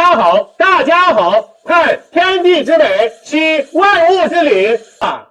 家好，大家好，看天地之美，吸万物之灵啊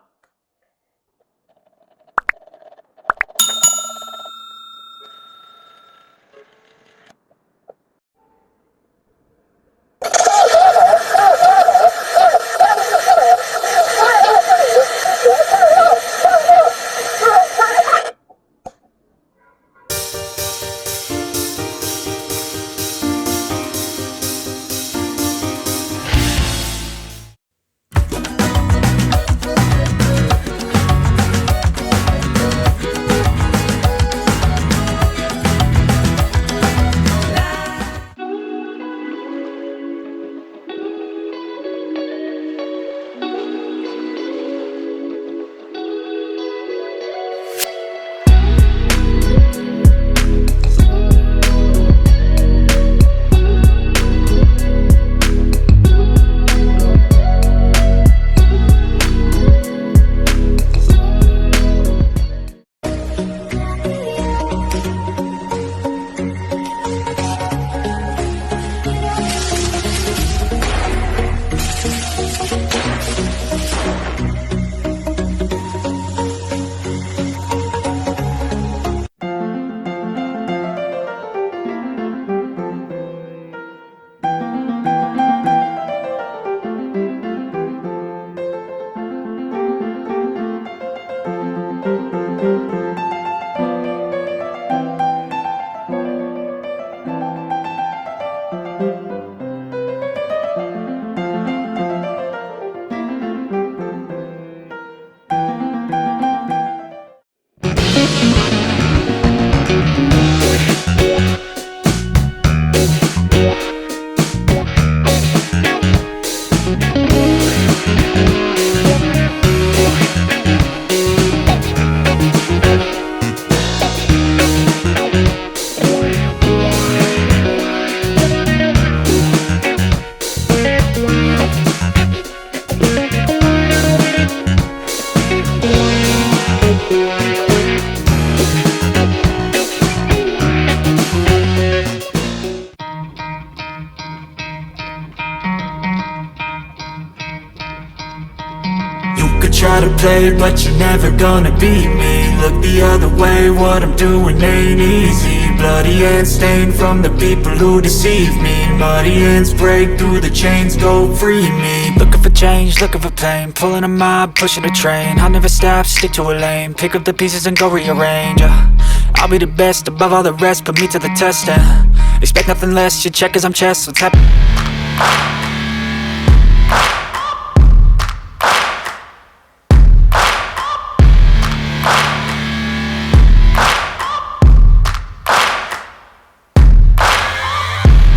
！Try to play, but you're never gonna beat me. Look the other way, what I'm doing ain't easy. Bloody hands stained from the people who deceive me. Muddy hands break through the chains, go free me. Looking for change, looking for pain, pulling a mob, pushing a train. I'll never stop, stick to a lane, pick up the pieces and go rearrange. I'll be the best above all the rest, put me to the test and expect nothing less, you check as I'm chess, what's happening?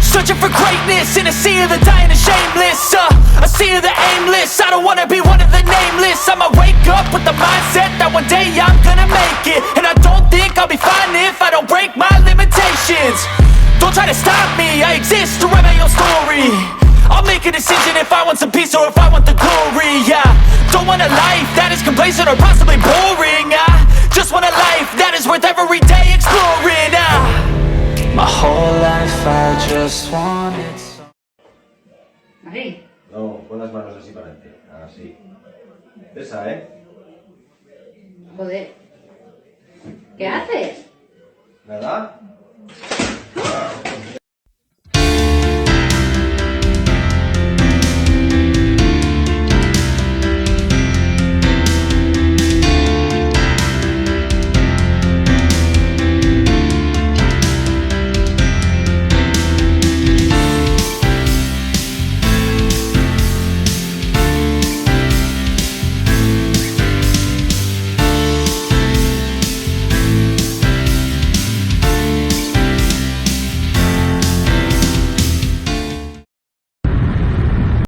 Searching for greatness in a sea of the dying and shameless, a sea of the aimless. I don't wanna be one of the nameless. I'ma wake up with the mindset that one day I'm gonna make it. And I don't think I'll be fine if I don't break my limitations. Don't try to stop me, I exist to write my own story. I'll make a decision if I want some peace or if I want the glory. Yeah, don't want a life that is complacent or possibly boring. I just want a life that is worth every day exploring. My whole life I just wanted some... ¿Así? No, pon las manos así para adelante. Así. Esa, ¿eh? Joder. ¿Qué haces? ¿Nada?